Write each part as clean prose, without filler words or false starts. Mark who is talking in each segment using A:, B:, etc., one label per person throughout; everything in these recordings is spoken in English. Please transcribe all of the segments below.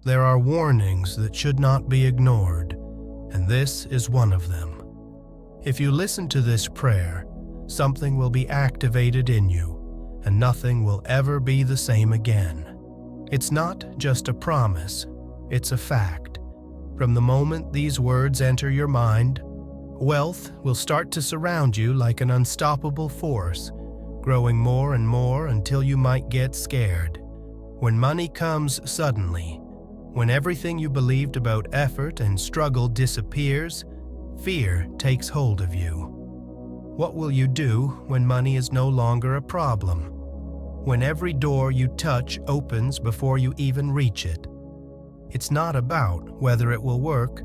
A: There are warnings that should not be ignored, and this is one of them. If you listen to this prayer, something will be activated in you, and nothing will ever be the same again. It's not just a promise, it's a fact. From the moment these words enter your mind, wealth will start to surround you like an unstoppable force, growing more and more until you might get scared. When money comes suddenly, when everything you believed about effort and struggle disappears, fear takes hold of you. What will you do when money is no longer a problem? When every door you touch opens before you even reach it? It's not about whether it will work,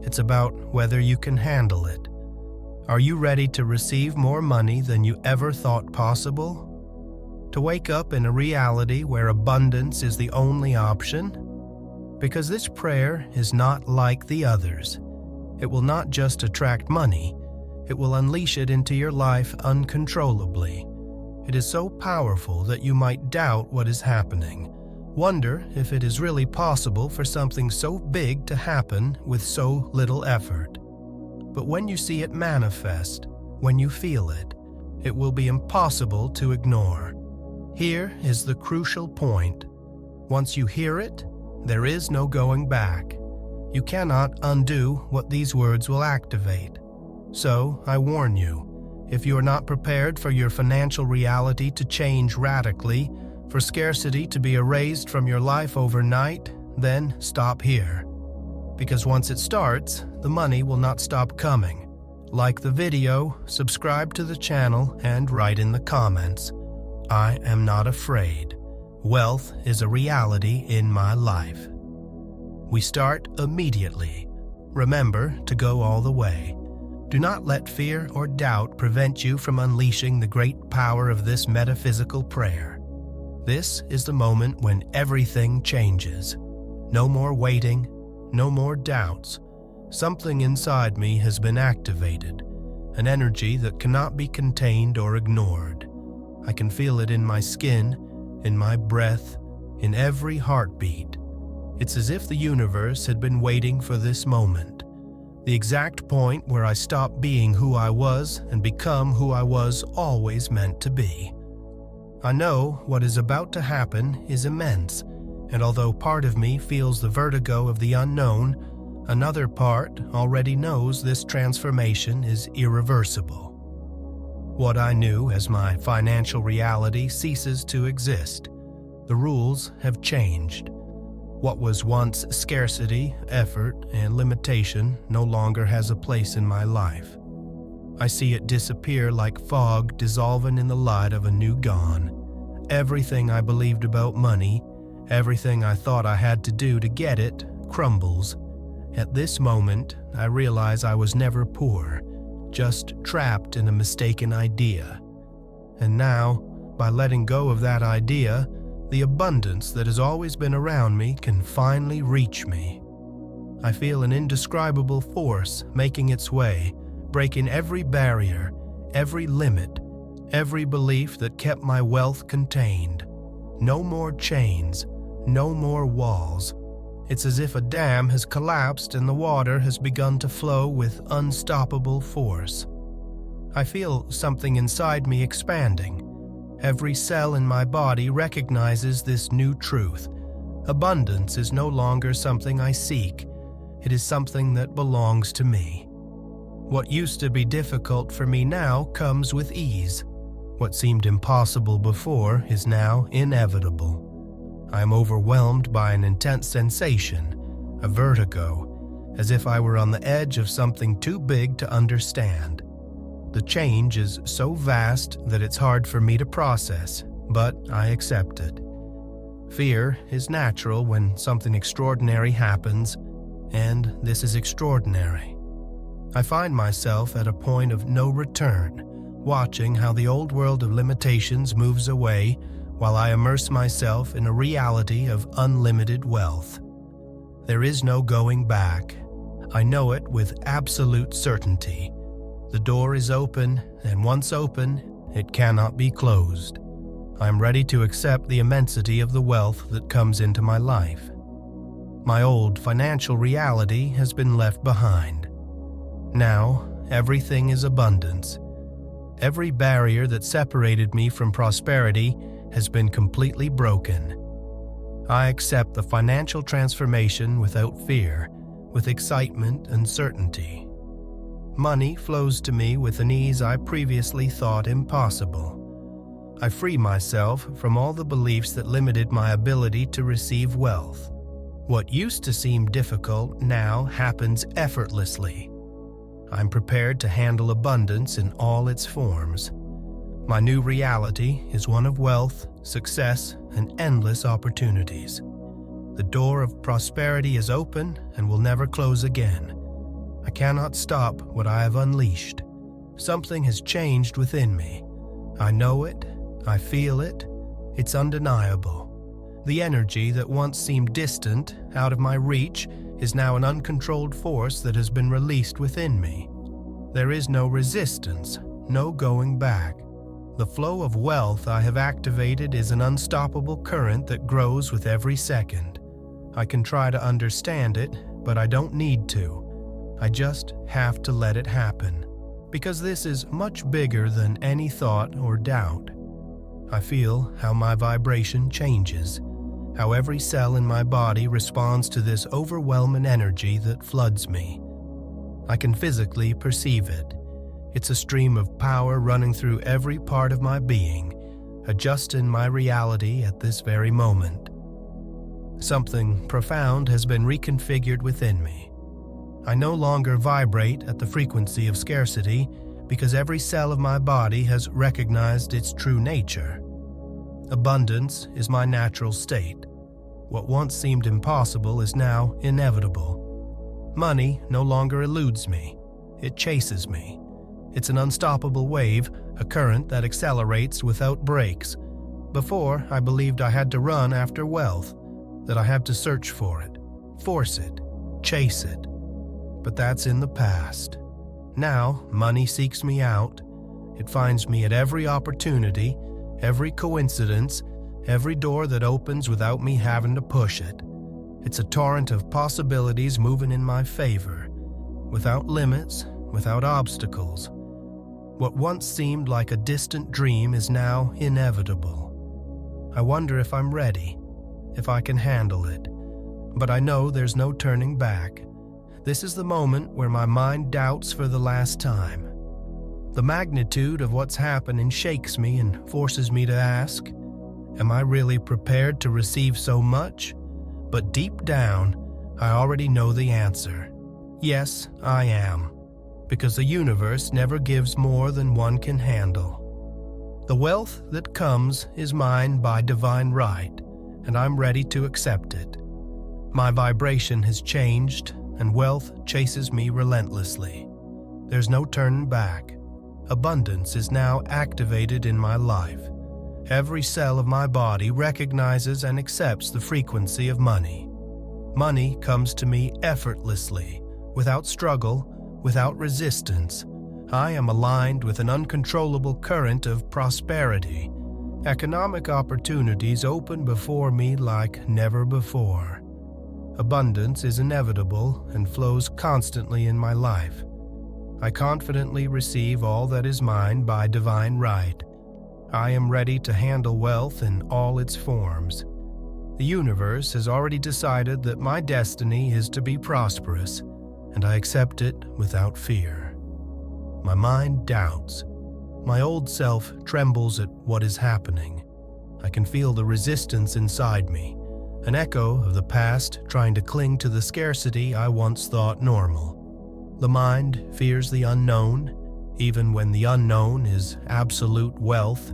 A: it's about whether you can handle it. Are you ready to receive more money than you ever thought possible? To wake up in a reality where abundance is the only option? Because this prayer is not like the others. It will not just attract money, it will unleash it into your life uncontrollably. It is so powerful that you might doubt what is happening. Wonder if it is really possible for something so big to happen with so little effort. But when you see it manifest, when you feel it, it will be impossible to ignore. Here is the crucial point. Once you hear it, there is no going back. You cannot undo what these words will activate. So, I warn you, if you are not prepared for your financial reality to change radically, for scarcity to be erased from your life overnight, then stop here. Because once it starts, the money will not stop coming. Like the video, subscribe to the channel, and write in the comments, "I am not afraid. Wealth is a reality in my life." We start immediately. Remember to go all the way. Do not let fear or doubt prevent you from unleashing the great power of this metaphysical prayer. This is the moment when everything changes. No more waiting, no more doubts. Something inside me has been activated, an energy that cannot be contained or ignored. I can feel it in my skin, in my breath, in every heartbeat. It's as if the universe had been waiting for this moment, the exact point where I stop being who I was and become who I was always meant to be. I know what is about to happen is immense, and although part of me feels the vertigo of the unknown, another part already knows this transformation is irreversible. What I knew as my financial reality ceases to exist. The rules have changed. What was once scarcity, effort, and limitation no longer has a place in my life. I see it disappear like fog dissolving in the light of a new dawn. Everything I believed about money, everything I thought I had to do to get it, crumbles. At this moment, I realize I was never poor, just trapped in a mistaken idea. And now, by letting go of that idea, the abundance that has always been around me can finally reach me. I feel an indescribable force making its way, breaking every barrier, every limit, every belief that kept my wealth contained. No more chains, no more walls. It's as if a dam has collapsed and the water has begun to flow with unstoppable force. I feel something inside me expanding. Every cell in my body recognizes this new truth. Abundance is no longer something I seek. It is something that belongs to me. What used to be difficult for me now comes with ease. What seemed impossible before is now inevitable. I am overwhelmed by an intense sensation, a vertigo, as if I were on the edge of something too big to understand. The change is so vast that it's hard for me to process, but I accept it. Fear is natural when something extraordinary happens, and this is extraordinary. I find myself at a point of no return, watching how the old world of limitations moves away while I immerse myself in a reality of unlimited wealth. There is no going back. I know it with absolute certainty. The door is open, and once open, it cannot be closed. I am ready to accept the immensity of the wealth that comes into my life. My old financial reality has been left behind. Now, everything is abundance. Every barrier that separated me from prosperity has been completely broken. I accept the financial transformation without fear, with excitement and certainty. Money flows to me with an ease I previously thought impossible. I free myself from all the beliefs that limited my ability to receive wealth. What used to seem difficult now happens effortlessly. I'm prepared to handle abundance in all its forms. My new reality is one of wealth, success, and endless opportunities. The door of prosperity is open and will never close again. I cannot stop what I have unleashed. Something has changed within me. I know it, I feel it, it's undeniable. The energy that once seemed distant, out of my reach, is now an uncontrolled force that has been released within me. There is no resistance, no going back. The flow of wealth I have activated is an unstoppable current that grows with every second. I can try to understand it, but I don't need to. I just have to let it happen, because this is much bigger than any thought or doubt. I feel how my vibration changes, how every cell in my body responds to this overwhelming energy that floods me. I can physically perceive it. It's a stream of power running through every part of my being, adjusting my reality at this very moment. Something profound has been reconfigured within me. I no longer vibrate at the frequency of scarcity because every cell of my body has recognized its true nature. Abundance is my natural state. What once seemed impossible is now inevitable. Money no longer eludes me. It chases me. It's an unstoppable wave, a current that accelerates without brakes. Before, I believed I had to run after wealth, that I had to search for it, force it, chase it. But that's in the past. Now, money seeks me out. It finds me at every opportunity, every coincidence, every door that opens without me having to push it. It's a torrent of possibilities moving in my favor, without limits, without obstacles. What once seemed like a distant dream is now inevitable. I wonder if I'm ready, if I can handle it. But I know there's no turning back. This is the moment where my mind doubts for the last time. The magnitude of what's happening shakes me and forces me to ask, am I really prepared to receive so much? But deep down, I already know the answer. Yes, I am. Because the universe never gives more than one can handle. The wealth that comes is mine by divine right, and I'm ready to accept it. My vibration has changed, and wealth chases me relentlessly. There's no turning back. Abundance is now activated in my life. Every cell of my body recognizes and accepts the frequency of money. Money comes to me effortlessly, without struggle, without resistance. I am aligned with an uncontrollable current of prosperity. Economic opportunities open before me like never before. Abundance is inevitable and flows constantly in my life. I confidently receive all that is mine by divine right. I am ready to handle wealth in all its forms. The universe has already decided that my destiny is to be prosperous, and I accept it without fear. My mind doubts. My old self trembles at what is happening. I can feel the resistance inside me, an echo of the past trying to cling to the scarcity I once thought normal. The mind fears the unknown, even when the unknown is absolute wealth.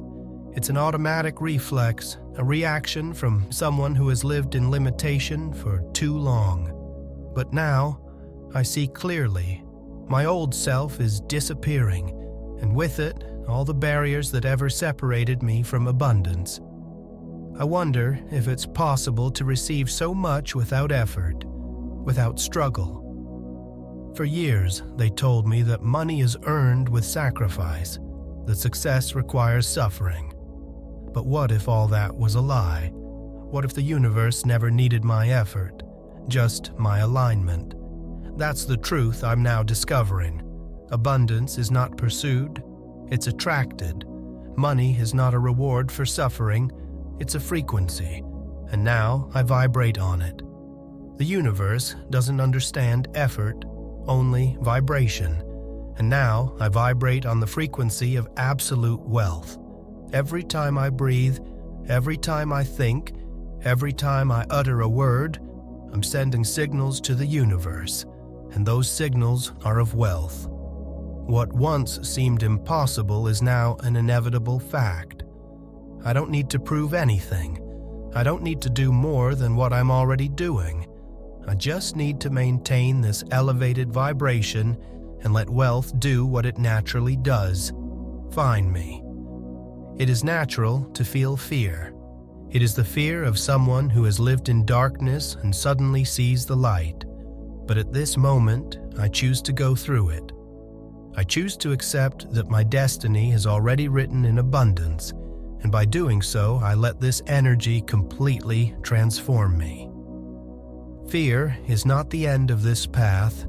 A: It's an automatic reflex, a reaction from someone who has lived in limitation for too long. But now, I see clearly. My old self is disappearing, and with it, all the barriers that ever separated me from abundance. I wonder if it's possible to receive so much without effort, without struggle. For years, they told me that money is earned with sacrifice, that success requires suffering. But what if all that was a lie? What if the universe never needed my effort, just my alignment. That's the truth I'm now discovering. Abundance is not pursued, it's attracted. Money is not a reward for suffering, it's a frequency, and now I vibrate on it. The universe doesn't understand effort, only vibration, and now I vibrate on the frequency of absolute wealth. Every time I breathe, every time I think, every time I utter a word, I'm sending signals to the universe, and those signals are of wealth. What once seemed impossible is now an inevitable fact. I don't need to prove anything. I don't need to do more than what I'm already doing. I just need to maintain this elevated vibration and let wealth do what it naturally does: find me. It is natural to feel fear. It is the fear of someone who has lived in darkness and suddenly sees the light. But at this moment, I choose to go through it. I choose to accept that my destiny is already written in abundance, and by doing so, I let this energy completely transform me. Fear is not the end of this path.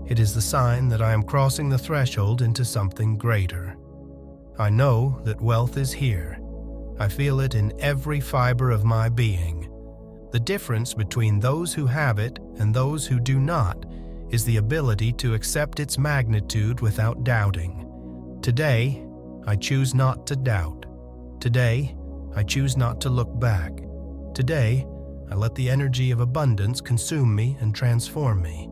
A: It is the sign that I am crossing the threshold into something greater. I know that wealth is here. I feel it in every fiber of my being. The difference between those who have it and those who do not is the ability to accept its magnitude without doubting. Today, I choose not to doubt. Today, I choose not to look back. Today, I let the energy of abundance consume me and transform me.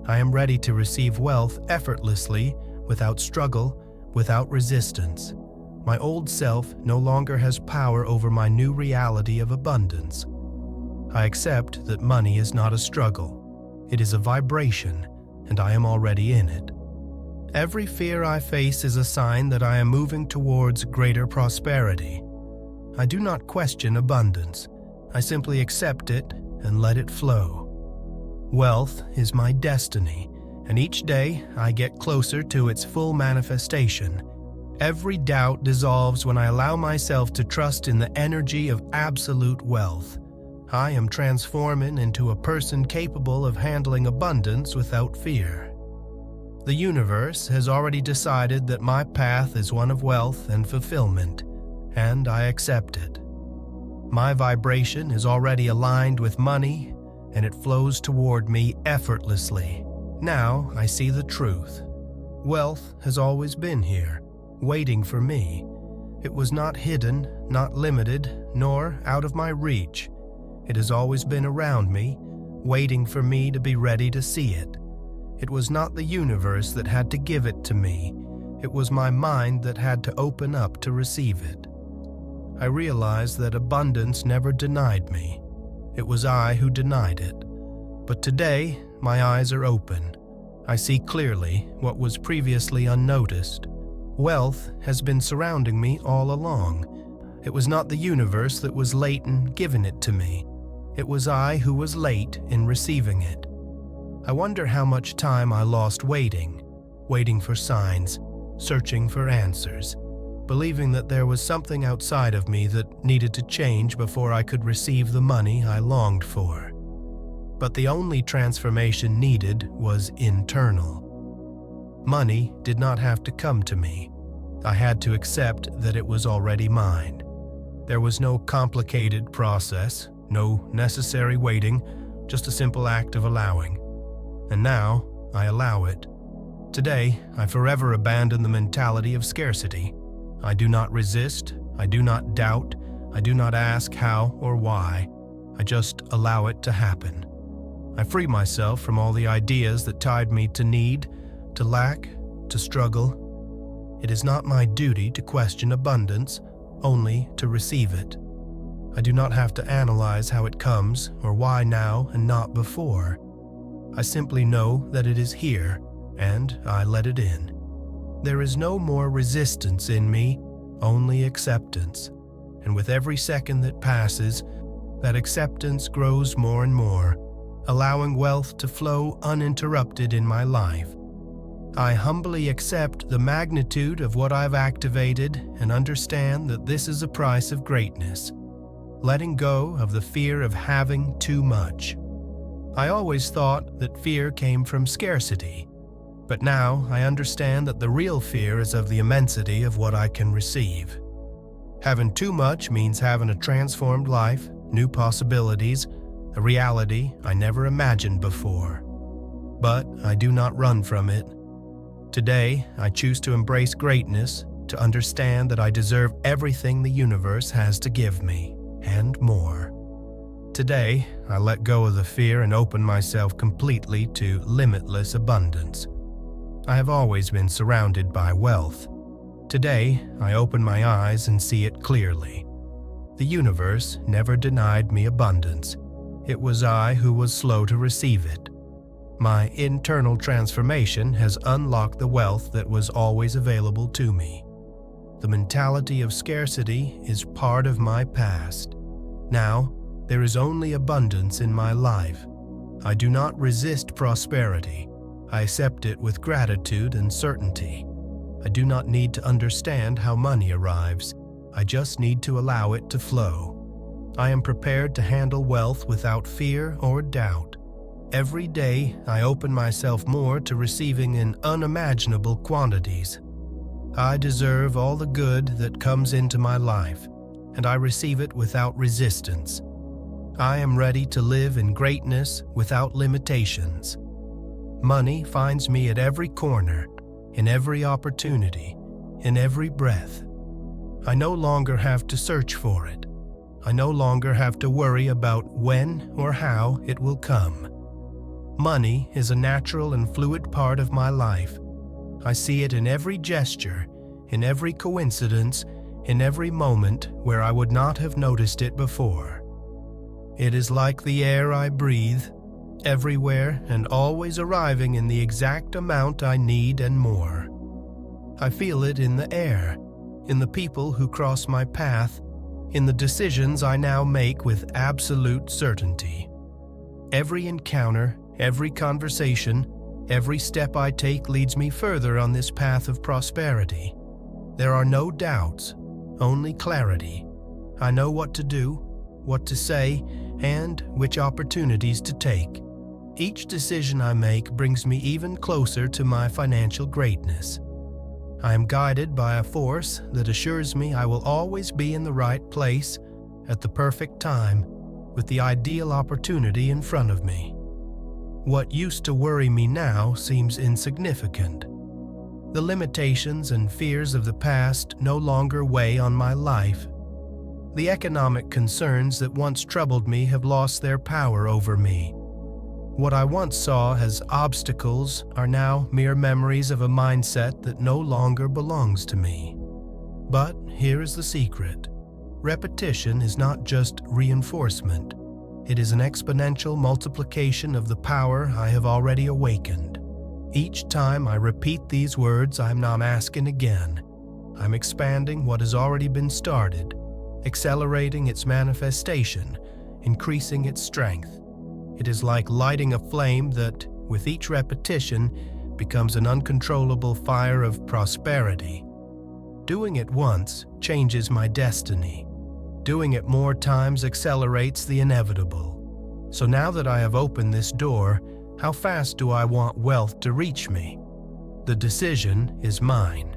A: I am ready to receive wealth effortlessly, without struggle, without resistance. My old self no longer has power over my new reality of abundance. I accept that money is not a struggle. It is a vibration, and I am already in it. Every fear I face is a sign that I am moving towards greater prosperity. I do not question abundance. I simply accept it and let it flow. Wealth is my destiny, and each day I get closer to its full manifestation. Every doubt dissolves when I allow myself to trust in the energy of absolute wealth. I am transforming into a person capable of handling abundance without fear. The universe has already decided that my path is one of wealth and fulfillment, and I accept it. My vibration is already aligned with money, and it flows toward me effortlessly. Now I see the truth. Wealth has always been here, waiting for me. It was not hidden, not limited, nor out of my reach. It has always been around me, waiting for me to be ready to see it. It was not the universe that had to give it to me. It was my mind that had to open up to receive it. I realized that abundance never denied me. It was I who denied it. But today, my eyes are open. I see clearly what was previously unnoticed. Wealth has been surrounding me all along. It was not the universe that was late in giving it to me. It was I who was late in receiving it. I wonder how much time I lost waiting for signs, searching for answers, believing that there was something outside of me that needed to change before I could receive the money I longed for. But the only transformation needed was internal. Money did not have to come to me. I had to accept that it was already mine. There was no complicated process, no necessary waiting, just a simple act of allowing. And now, I allow it. Today, I forever abandon the mentality of scarcity. I do not resist, I do not doubt, I do not ask how or why. I just allow it to happen. I free myself from all the ideas that tied me to need, to lack, to struggle. It is not my duty to question abundance, only to receive it. I do not have to analyze how it comes or why now and not before. I simply know that it is here, and I let it in. There is no more resistance in me, only acceptance. And with every second that passes, that acceptance grows more and more, allowing wealth to flow uninterrupted in my life. I humbly accept the magnitude of what I've activated and understand that this is a price of greatness, letting go of the fear of having too much. I always thought that fear came from scarcity, but now I understand that the real fear is of the immensity of what I can receive. Having too much means having a transformed life, new possibilities, a reality I never imagined before. But I do not run from it. Today, I choose to embrace greatness, to understand that I deserve everything the universe has to give me, and more. Today, I let go of the fear and open myself completely to limitless abundance. I have always been surrounded by wealth. Today, I open my eyes and see it clearly. The universe never denied me abundance. It was I who was slow to receive it. My internal transformation has unlocked the wealth that was always available to me. The mentality of scarcity is part of my past. Now, there is only abundance in my life. I do not resist prosperity. I accept it with gratitude and certainty. I do not need to understand how money arrives. I just need to allow it to flow. I am prepared to handle wealth without fear or doubt. Every day, I open myself more to receiving in unimaginable quantities. I deserve all the good that comes into my life, and I receive it without resistance. I am ready to live in greatness without limitations. Money finds me at every corner, in every opportunity, in every breath. I no longer have to search for it. I no longer have to worry about when or how it will come. Money is a natural and fluid part of my life. I see it in every gesture, in every coincidence, in every moment where I would not have noticed it before. It is like the air I breathe, everywhere and always arriving in the exact amount I need and more. I feel it in the air, in the people who cross my path, in the decisions I now make with absolute certainty. Every encounter, every conversation, every step I take leads me further on this path of prosperity. There are no doubts, only clarity. I know what to do, what to say, and which opportunities to take. Each decision I make brings me even closer to my financial greatness. I am guided by a force that assures me I will always be in the right place, at the perfect time, with the ideal opportunity in front of me. What used to worry me now seems insignificant. The limitations and fears of the past no longer weigh on my life. The economic concerns that once troubled me have lost their power over me. What I once saw as obstacles are now mere memories of a mindset that no longer belongs to me. But here is the secret. Repetition is not just reinforcement. It is an exponential multiplication of the power I have already awakened. Each time I repeat these words, I'm not asking again. I'm expanding what has already been started, accelerating its manifestation, increasing its strength. It is like lighting a flame that, with each repetition, becomes an uncontrollable fire of prosperity. Doing it once changes my destiny. Doing it more times accelerates the inevitable. So now that I have opened this door, how fast do I want wealth to reach me? The decision is mine.